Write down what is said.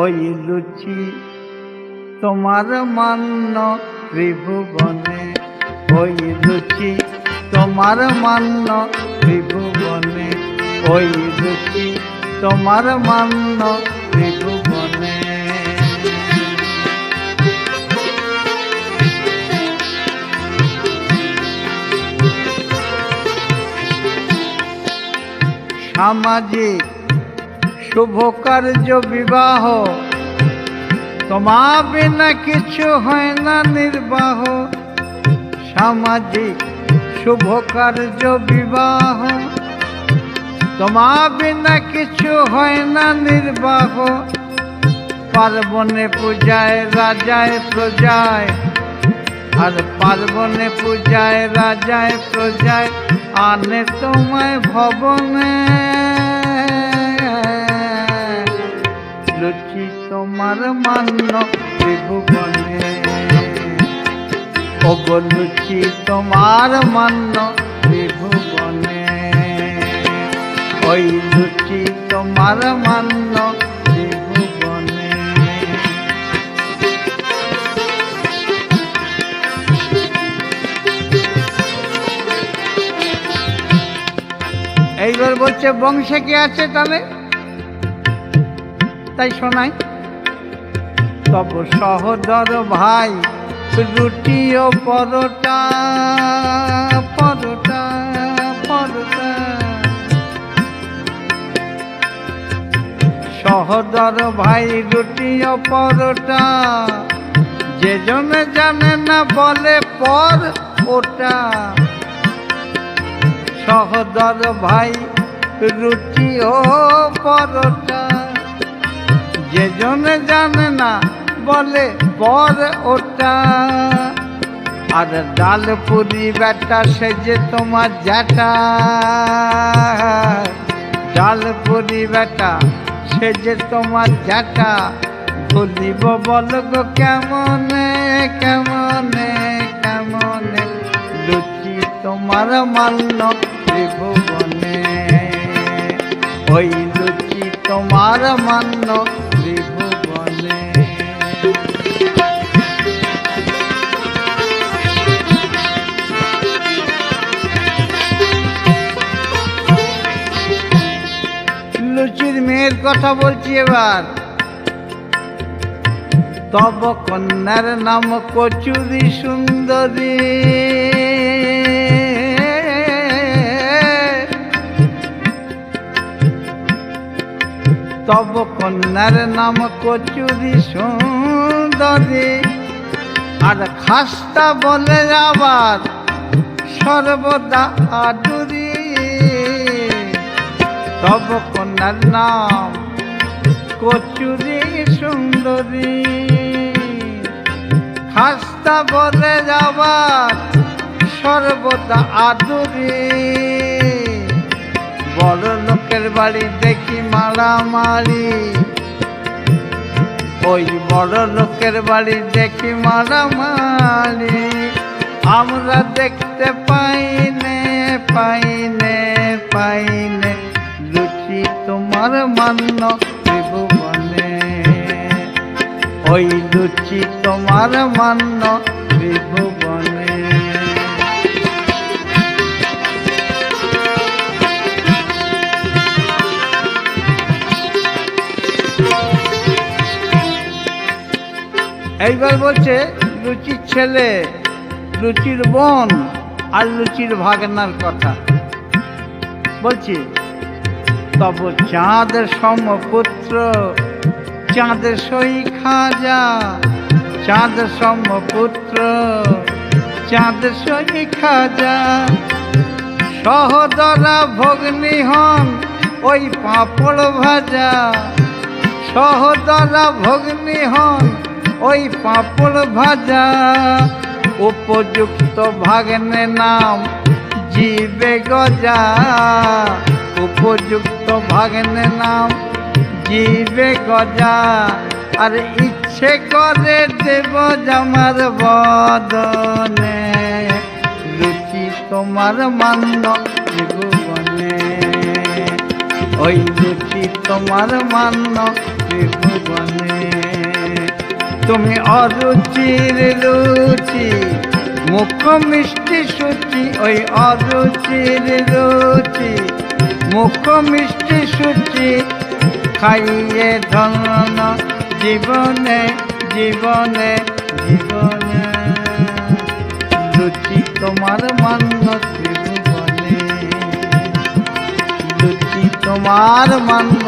ওই লুচি তোমার মান্য ত্রিভুবনে, ওই লুচি তোমার মান্য ত্রিভুবনে, ওই লুচি তোমার মান্য ত্রিভুবনে। সামাজিক শুভ কার্য বিবাহ, তোমা বিনা কিছু হয় না নির্বাহ। সামাজিক শুভ কার্য বিবাহ, তোমা বিনা কিছু হয় না নির্বাহ। পার্বণে পূজায় রাজায় প্রজায়, আর পার্বণে পূজায় রাজায় প্রজায় আনে তোমায় ভবনে। লুচি তোমার মান্য ত্রিভুবনে, ওগো লুচি তোমার মান্য ত্রিভুবনে, ওই লুচি তোমার মান্য ত্রিভুবনে। এইবার বলছে বংশে কে আছে তাহলে, তাই শোনাই। তব সহোদর ভাই রুটি ও পরোটা, পরোটা পরোটা। সহোদর ভাই রুটি ও পরোটা, যে জনে জানে না বলে পর ওটা। সহোদর ভাই রুটি ও পরোটা, যে জনে জানে না বলে পর ওটা। আর ডাল পুরি বেটা সে যে তোমার জ্যাঠা, ডাল পুরি বেটা সে যে তোমার জ্যাঠা। ভুলিব বল গো কেমনে কেমনে কেমনে, লুচি তোমার মান্য ত্রিভুবনে, ওই লুচি তোমার মান্য ত্রিভুবনে। লুচির মেয়ের কথা বলছি এবার। তব কন্যার নাম কচুরি সুন্দরী, তব কন্যার নাম কচুরি সুন্দরী। আর খাস্তা বলে আবার সর্বদা আদুরি। তব কন্যার নাম কচুরি সুন্দরী, খাস্তা বলে যাবার সর্বদা আদুরি। বড় লোকের বাড়ি দেখি মারামারি, ওই বড় লোকের বাড়ি দেখি মারামারি। আমরা দেখতে পাইনে পাইনে পাইনে, লুচি তোমার মান্য ত্রিভুবনে, ওই লুচি তোমার মান্য ত্রিভুবনে। এইবার বলছে লুচির ছেলে, লুচির বোন আর লুচির ভাগনার কথা বলছি। তব চাঁদ সমপুত্র চাঁদের সই খাজা, চাঁদ সমপুত্র চাঁদের সই খাজা। সহদরা ভগ্নী হন ওই পাঁপড় ভাজা, সহদরা ভগ্নী হন ওই পাঁপড় ভাজা। উপযুক্ত ভাগ্নে নাম জিবে গজা, উপযুক্ত ভাগ্নে নাম জিবে গজা। আর ইচ্ছে করে দেব জামার বদনে, লুচি তোমার মান্য ত্রিভুবনে, ওই লুচি তোমার মান্য ত্রিভুবনে। তুমি অরুচির রুচি, মুখ মিষ্টি সূচি, ওই অরুচির রুচি, মুখ মিষ্টি সূচি, খাইয়ে ধন্য জীবনে জীবনে জীবনে। রুচি তোমার মান্য ত্রিভুবনে, রুচি তোমার মান্য